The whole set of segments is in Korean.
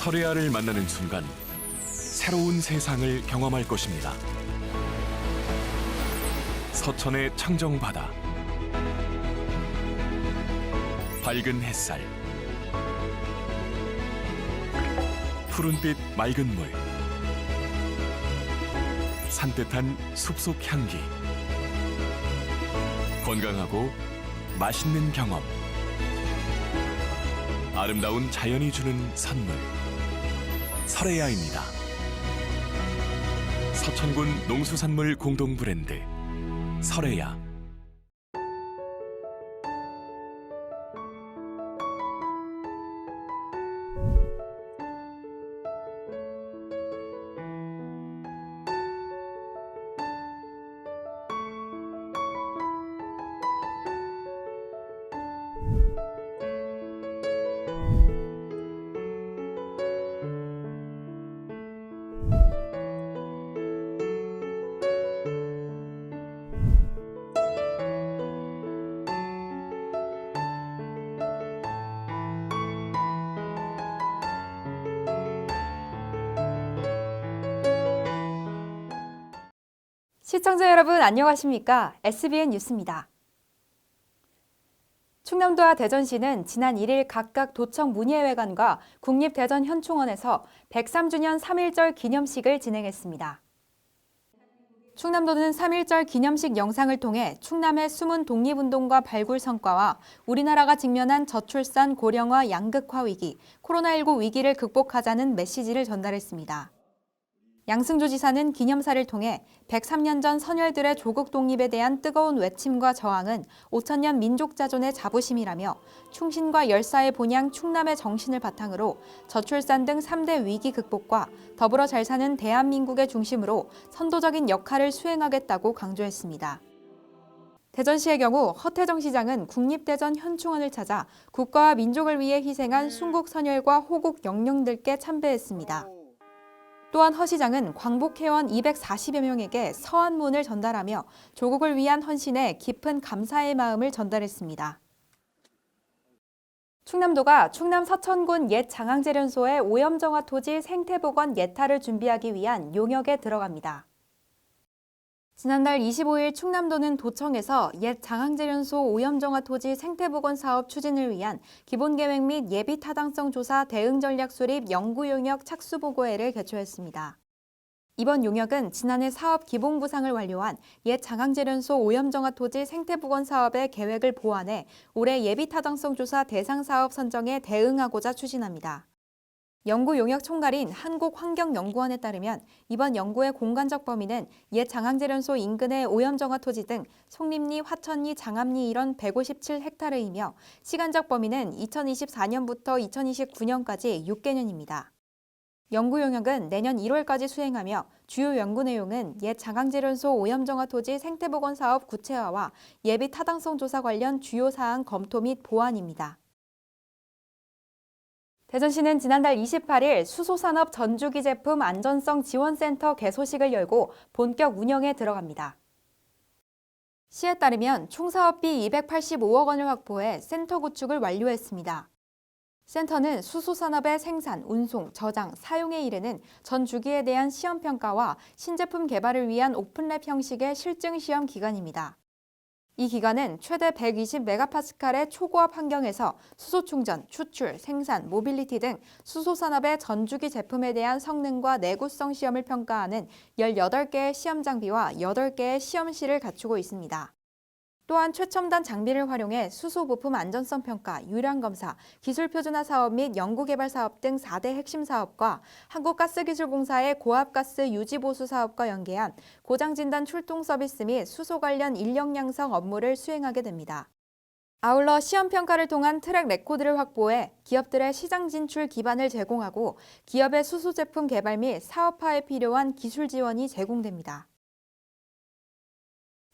설레아를 만나는 순간 새로운 세상을 경험할 것입니다. 서천의 청정바다, 밝은 햇살, 푸른빛 맑은 물, 산뜻한 숲속 향기, 건강하고 맛있는 경험, 아름다운 자연이 주는 선물, 설레아입니다. 서천군 농수산물 공동 브랜드 설레아. 시청자 여러분 안녕하십니까? SBN 뉴스입니다. 충남도와 대전시는 지난 1일 각각 도청 문예회관과 국립대전현충원에서 103주년 3.1절 기념식을 진행했습니다. 충남도는 3.1절 기념식 영상을 통해 충남의 숨은 독립운동과 발굴 성과와 우리나라가 직면한 저출산, 고령화, 양극화 위기, 코로나19 위기를 극복하자는 메시지를 전달했습니다. 양승조 지사는 기념사를 통해 103년 전 선열들의 조국 독립에 대한 뜨거운 외침과 저항은 5천년 민족 자존의 자부심이라며 충신과 열사의 본향 충남의 정신을 바탕으로 저출산 등 3대 위기 극복과 더불어 잘 사는 대한민국의 중심으로 선도적인 역할을 수행하겠다고 강조했습니다. 대전시의 경우 허태정 시장은 국립대전 현충원을 찾아 국가와 민족을 위해 희생한 순국 선열과 호국 영령들께 참배했습니다. 또한 허 시장은 광복회원 240여 명에게 서한문을 전달하며 조국을 위한 헌신에 깊은 감사의 마음을 전달했습니다. 충남도가 충남 서천군 옛 장항제련소의 오염정화 토지 생태복원 예타를 준비하기 위한 용역에 들어갑니다. 지난달 25일 충남도는 도청에서 옛 장항제련소 오염정화 토지 생태복원 사업 추진을 위한 기본계획 및 예비타당성 조사 대응전략 수립 연구용역 착수보고회를 개최했습니다. 이번 용역은 지난해 사업 기본구상을 완료한 옛 장항제련소 오염정화 토지 생태복원 사업의 계획을 보완해 올해 예비타당성 조사 대상 사업 선정에 대응하고자 추진합니다. 연구 용역 총괄인 한국환경연구원에 따르면 이번 연구의 공간적 범위는 옛 장항제련소 인근의 오염정화 토지 등 송림리, 화천리, 장암리 일원 157헥타르이며 시간적 범위는 2024년부터 2029년까지 6개년입니다. 연구 용역은 내년 1월까지 수행하며 주요 연구 내용은 옛 장항제련소 오염정화 토지 생태복원 사업 구체화와 예비 타당성 조사 관련 주요 사항 검토 및 보완입니다. 대전시는 지난달 28일 수소산업 전주기 제품 안전성 지원센터 개소식을 열고 본격 운영에 들어갑니다. 시에 따르면 총 사업비 285억 원을 확보해 센터 구축을 완료했습니다. 센터는 수소산업의 생산, 운송, 저장, 사용에 이르는 전 주기에 대한 시험평가와 신제품 개발을 위한 오픈랩 형식의 실증시험 기관입니다. 이 기관은 최대 120메가파스칼의 초고압 환경에서 수소 충전, 추출, 생산, 모빌리티 등 수소산업의 전주기 제품에 대한 성능과 내구성 시험을 평가하는 18개의 시험 장비와 8개의 시험실을 갖추고 있습니다. 또한 최첨단 장비를 활용해 수소 부품 안전성 평가, 유량 검사, 기술 표준화 사업 및 연구개발 사업 등 4대 핵심 사업과 한국가스기술공사의 고압가스 유지 보수 사업과 연계한 고장 진단 출동 서비스 및 수소 관련 인력 양성 업무를 수행하게 됩니다. 아울러 시험 평가를 통한 트랙 레코드를 확보해 기업들의 시장 진출 기반을 제공하고 기업의 수소 제품 개발 및 사업화에 필요한 기술 지원이 제공됩니다.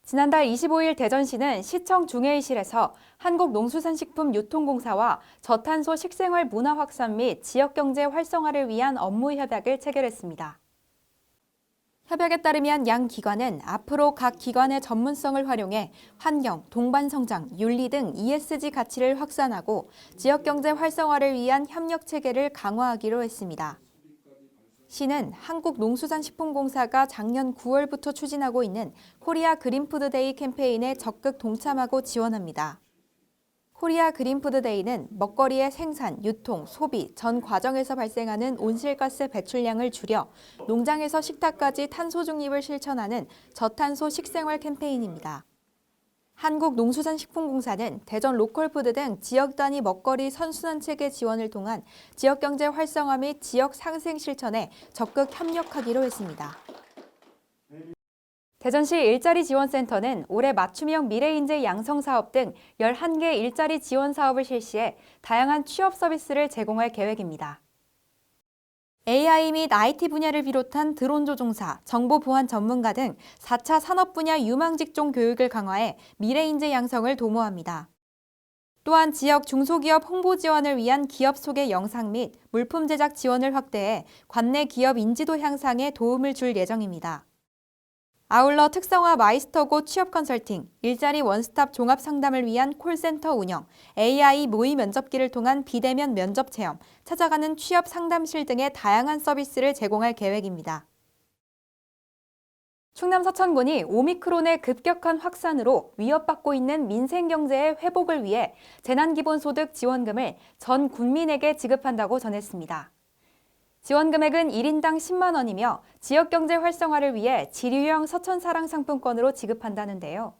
지난달 25일 대전시는 시청 중회의실에서 한국농수산식품유통공사와 저탄소 식생활 문화 확산 및 지역경제 활성화를 위한 업무 협약을 체결했습니다. 협약에 따르면 양 기관은 앞으로 각 기관의 전문성을 활용해 환경, 동반성장, 윤리 등 ESG 가치를 확산하고 지역경제 활성화를 위한 협력 체계를 강화하기로 했습니다. 시는 한국농수산식품공사가 작년 9월부터 추진하고 있는 코리아 그린푸드데이 캠페인에 적극 동참하고 지원합니다. 코리아 그린푸드데이는 먹거리의 생산, 유통, 소비 전 과정에서 발생하는 온실가스 배출량을 줄여 농장에서 식탁까지 탄소 중립을 실천하는 저탄소 식생활 캠페인입니다. 한국농수산식품공사는 대전 로컬푸드 등 지역 단위 먹거리 선순환 체계 지원을 통한 지역경제 활성화 및 지역 상생 실천에 적극 협력하기로 했습니다. 대전시 일자리 지원센터는 올해 맞춤형 미래인재 양성 사업 등 11개 일자리 지원 사업을 실시해 다양한 취업 서비스를 제공할 계획입니다. AI 및 IT 분야를 비롯한 드론 조종사, 정보 보안 전문가 등 4차 산업 분야 유망 직종 교육을 강화해 미래인재 양성을 도모합니다. 또한 지역 중소기업 홍보 지원을 위한 기업 소개 영상 및 물품 제작 지원을 확대해 관내 기업 인지도 향상에 도움을 줄 예정입니다. 아울러 특성화 마이스터고 취업 컨설팅, 일자리 원스톱 종합 상담을 위한 콜센터 운영, AI 모의 면접기를 통한 비대면 면접 체험, 찾아가는 취업 상담실 등의 다양한 서비스를 제공할 계획입니다. 충남 서천군이 오미크론의 급격한 확산으로 위협받고 있는 민생 경제의 회복을 위해 재난기본소득 지원금을 전 국민에게 지급한다고 전했습니다. 지원 금액은 1인당 10만 원이며 지역경제 활성화를 위해 지류형 서천사랑 상품권으로 지급한다는데요.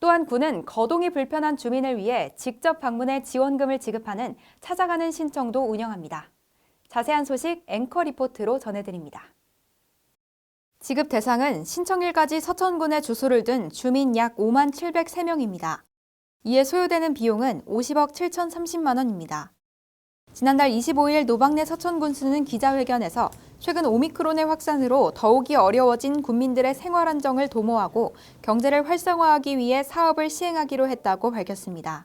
또한 군은 거동이 불편한 주민을 위해 직접 방문해 지원금을 지급하는 찾아가는 신청도 운영합니다. 자세한 소식 앵커 리포트로 전해드립니다. 지급 대상은 신청일까지 서천군에 주소를 둔 주민 약 5만 703명입니다. 이에 소요되는 비용은 50억 7,030만 원입니다. 지난달 25일 노박래 서천군수는 기자회견에서 최근 오미크론의 확산으로 더욱이 어려워진 국민들의 생활 안정을 도모하고 경제를 활성화하기 위해 사업을 시행하기로 했다고 밝혔습니다.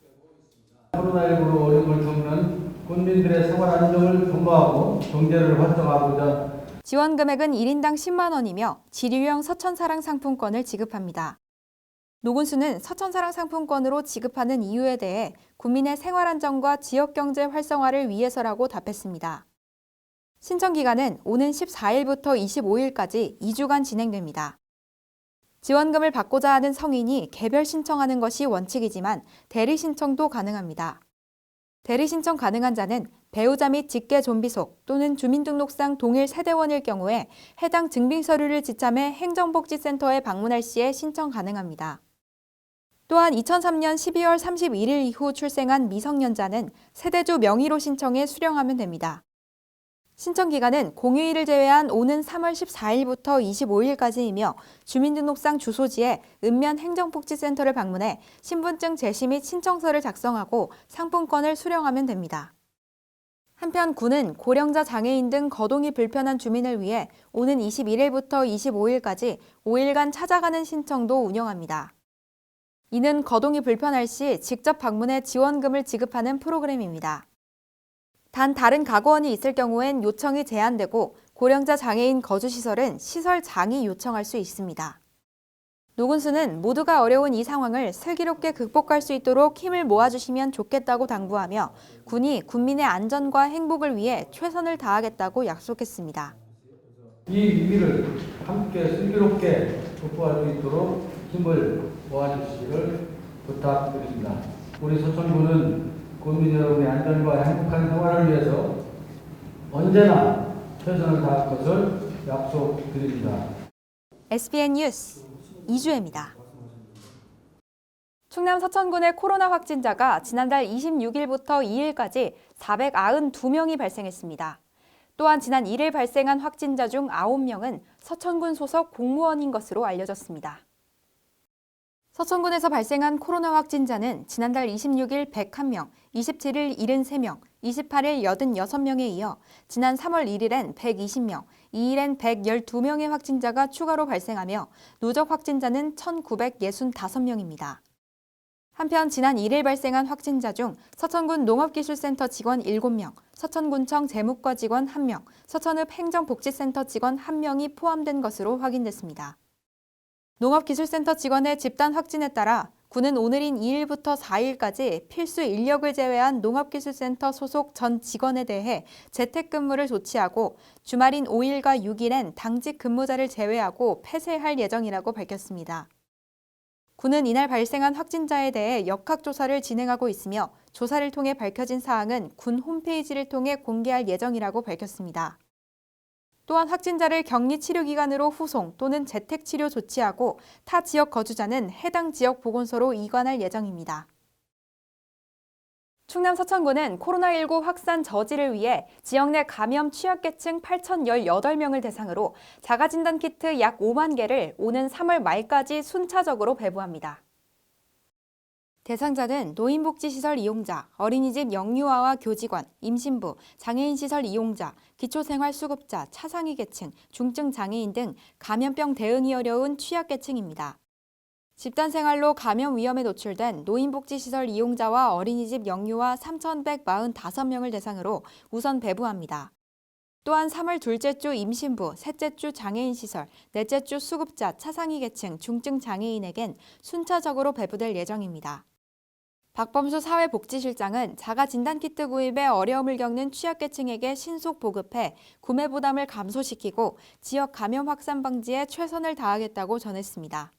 코로나19로 어려움을 겪는 국민들의 생활 안정을 도모하고 경제를 활성화하고자 지원 금액은 1인당 10만 원이며 지류형 서천사랑 상품권을 지급합니다. 노군수는 서천사랑 상품권으로 지급하는 이유에 대해 국민의 생활 안정과 지역경제 활성화를 위해서라고 답했습니다. 신청 기간은 오는 14일부터 25일까지 2주간 진행됩니다. 지원금을 받고자 하는 성인이 개별 신청하는 것이 원칙이지만 대리 신청도 가능합니다. 대리 신청 가능한 자는 배우자 및 직계 좀비속 또는 주민등록상 동일 세대원일 경우에 해당 증빙 서류를 지참해 행정복지센터에 방문할 시에 신청 가능합니다. 또한 2003년 12월 31일 이후 출생한 미성년자는 세대주 명의로 신청해 수령하면 됩니다. 신청 기간은 공휴일을 제외한 오는 3월 14일부터 25일까지이며 주민등록상 주소지에 읍면 행정복지센터를 방문해 신분증 제시 및 신청서를 작성하고 상품권을 수령하면 됩니다. 한편 군은 고령자 장애인 등 거동이 불편한 주민을 위해 오는 21일부터 25일까지 5일간 찾아가는 신청도 운영합니다. 이는 거동이 불편할 시 직접 방문해 지원금을 지급하는 프로그램입니다. 단 다른 가구원이 있을 경우엔 요청이 제한되고 고령자 장애인 거주시설은 시설 장이 요청할 수 있습니다. 노군수는 모두가 어려운 이 상황을 슬기롭게 극복할 수 있도록 힘을 모아주시면 좋겠다고 당부하며 군이 국민의 안전과 행복을 위해 최선을 다하겠다고 약속했습니다. 이 위기를 함께 슬기롭게 극복할 수 있도록 힘을 모아주시기를 부탁드립니다. 우리 서천군은 국민 여러분의 안전과 행복한 생활을 위해서 언제나 최선을 다할 것을 약속드립니다. SBN 뉴스 이주혜입니다. 충남 서천군의 코로나 확진자가 지난달 26일부터 2일까지 492명이 발생했습니다. 또한 지난 1일 발생한 확진자 중 9명은 서천군 소속 공무원인 것으로 알려졌습니다. 서천군에서 발생한 코로나 확진자는 지난달 26일 101명, 27일 73명, 28일 86명에 이어 지난 3월 1일엔 120명, 2일엔 112명의 확진자가 추가로 발생하며 누적 확진자는 1,965명입니다. 한편 지난 1일 발생한 확진자 중 서천군 농업기술센터 직원 7명, 서천군청 재무과 직원 1명, 서천읍 행정복지센터 직원 1명이 포함된 것으로 확인됐습니다. 농업기술센터 직원의 집단 확진에 따라 군은 오늘인 2일부터 4일까지 필수 인력을 제외한 농업기술센터 소속 전 직원에 대해 재택근무를 조치하고 주말인 5일과 6일엔 당직 근무자를 제외하고 폐쇄할 예정이라고 밝혔습니다. 군은 이날 발생한 확진자에 대해 역학조사를 진행하고 있으며 조사를 통해 밝혀진 사항은 군 홈페이지를 통해 공개할 예정이라고 밝혔습니다. 또한 확진자를 격리 치료기관으로 후송 또는 재택치료 조치하고 타 지역 거주자는 해당 지역 보건소로 이관할 예정입니다. 충남 서천군은 코로나19 확산 저지를 위해 지역 내 감염 취약계층 8,018명을 대상으로 자가진단키트 약 5만 개를 오는 3월 말까지 순차적으로 배부합니다. 대상자는 노인복지시설 이용자, 어린이집 영유아와 교직원, 임신부, 장애인시설 이용자, 기초생활수급자, 차상위 계층, 중증 장애인 등 감염병 대응이 어려운 취약계층입니다. 집단생활로 감염 위험에 노출된 노인복지시설 이용자와 어린이집 영유아 3,145명을 대상으로 우선 배부합니다. 또한 3월 둘째 주 임신부, 셋째 주 장애인시설, 넷째 주 수급자, 차상위 계층, 중증 장애인에겐 순차적으로 배부될 예정입니다. 박범수 사회복지실장은 자가진단키트 구입에 어려움을 겪는 취약계층에게 신속 보급해 구매 부담을 감소시키고 지역 감염 확산 방지에 최선을 다하겠다고 전했습니다.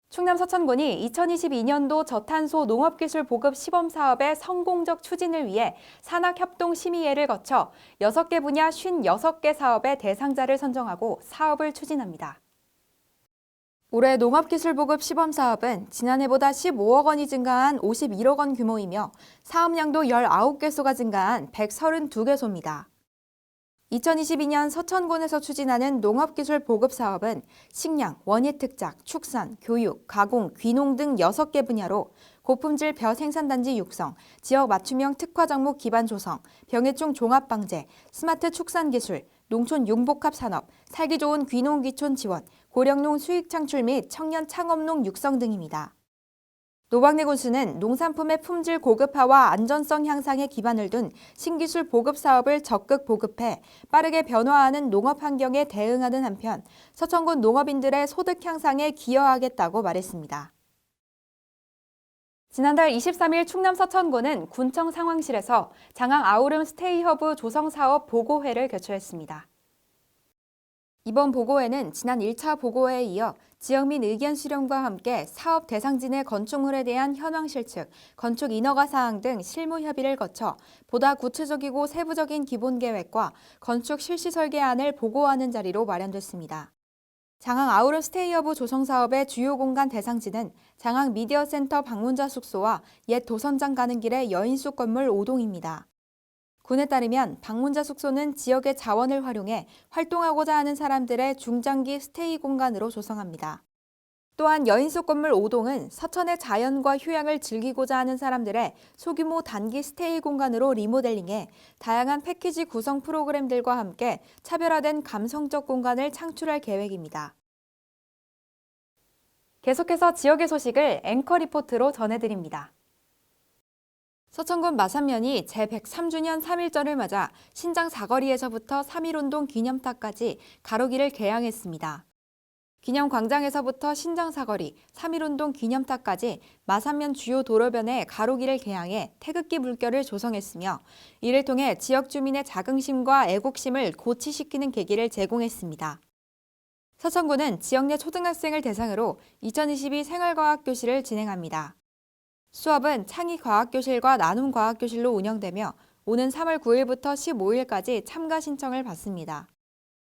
충남 서천군이 2022년도 저탄소 농업기술 보급 시범 사업의 성공적 추진을 위해 산학협동심의회를 거쳐 6개 분야 56개 사업의 대상자를 선정하고 사업을 추진합니다. 올해 농업기술보급 시범사업은 지난해보다 15억 원이 증가한 51억 원 규모이며 사업량도 19개소가 증가한 132개소입니다. 2022년 서천군에서 추진하는 농업기술 보급 사업은 식량, 원예특작, 축산, 교육, 가공, 귀농 등 6개 분야로 고품질 벼 생산단지 육성, 지역 맞춤형 특화작목 기반 조성, 병해충 종합방제, 스마트 축산기술, 농촌 융복합 산업, 살기 좋은 귀농 귀촌 지원, 고령농 수익 창출 및 청년 창업농 육성 등입니다. 노박내 군수는 농산품의 품질 고급화와 안전성 향상에 기반을 둔 신기술 보급 사업을 적극 보급해 빠르게 변화하는 농업 환경에 대응하는 한편 서천군 농업인들의 소득 향상에 기여하겠다고 말했습니다. 지난달 23일 충남 서천군은 군청 상황실에서 장항 아우름 스테이허브 조성 사업 보고회를 개최했습니다. 이번 보고회는 지난 1차 보고회에 이어 지역민 의견 수렴과 함께 사업 대상지 내 건축물에 대한 현황 실측, 건축 인허가 사항 등 실무 협의를 거쳐 보다 구체적이고 세부적인 기본 계획과 건축 실시 설계안을 보고하는 자리로 마련됐습니다. 장항 아우름 스테이허브 조성 사업의 주요 공간 대상지는 장항 미디어센터 방문자 숙소와 옛 도선장 가는 길의 여인숙 건물 5동입니다. 군에 따르면 방문자 숙소는 지역의 자원을 활용해 활동하고자 하는 사람들의 중장기 스테이 공간으로 조성합니다. 또한 여인숙 건물 5동은 서천의 자연과 휴양을 즐기고자 하는 사람들의 소규모 단기 스테이 공간으로 리모델링해 다양한 패키지 구성 프로그램들과 함께 차별화된 감성적 공간을 창출할 계획입니다. 계속해서 지역의 소식을 앵커 리포트로 전해드립니다. 서천군 마산면이 제103주년 3.1절을 맞아 신장 사거리에서부터 3.1운동 기념탑까지 가로기를 개항했습니다. 기념광장에서부터 신장 사거리, 3.1운동 기념탑까지 마산면 주요 도로변에 가로기를 개항해 태극기 물결을 조성했으며 이를 통해 지역 주민의 자긍심과 애국심을 고취시키는 계기를 제공했습니다. 서천군은 지역 내 초등학생을 대상으로 2022 생활과학교실을 진행합니다. 수업은 창의과학교실과 나눔과학교실로 운영되며 오는 3월 9일부터 15일까지 참가 신청을 받습니다.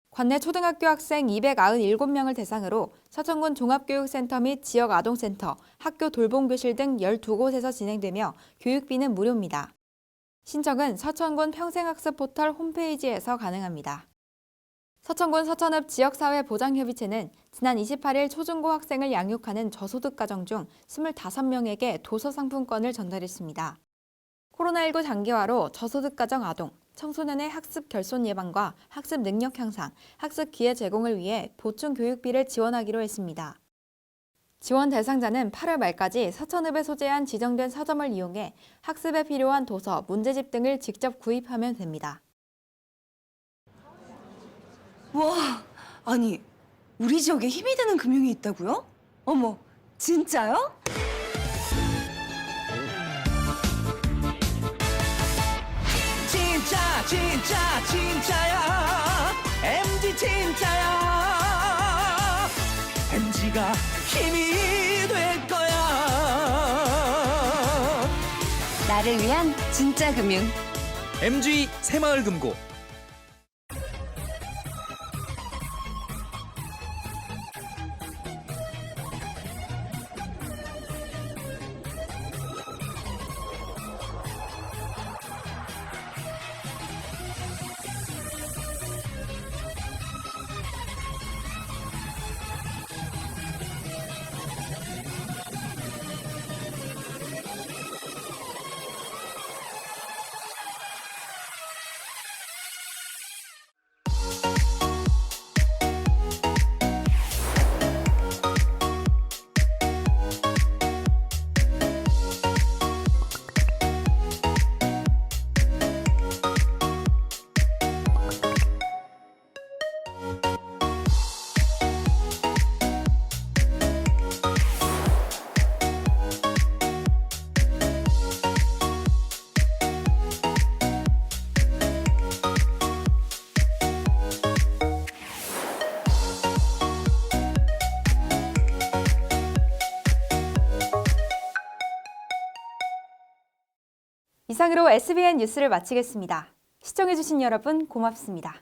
관내 초등학교 학생 297명을 대상으로 서천군 종합교육센터 및 지역 아동센터, 학교 돌봄교실 등 12곳에서 진행되며 교육비는 무료입니다. 신청은 서천군 평생학습 포털 홈페이지에서 가능합니다. 서천군 서천읍 지역사회보장협의체는 지난 28일 초중고 학생을 양육하는 저소득 가정 중 25명에게 도서상품권을 전달했습니다. 코로나19 장기화로 저소득 가정 아동, 청소년의 학습 결손 예방과 학습 능력 향상, 학습 기회 제공을 위해 보충 교육비를 지원하기로 했습니다. 지원 대상자는 8월 말까지 서천읍에 소재한 지정된 서점을 이용해 학습에 필요한 도서, 문제집 등을 직접 구입하면 됩니다. 와, 아니, 우리 지역에 힘이 되는 금융이 있다고요? 어머, 진짜요? 진짜야 MG 진짜야 MG가 힘이 될 거야 나를 위한 진짜 금융. MG 새마을금고. 이상으로 SBN 뉴스를 마치겠습니다. 시청해주신 여러분 고맙습니다.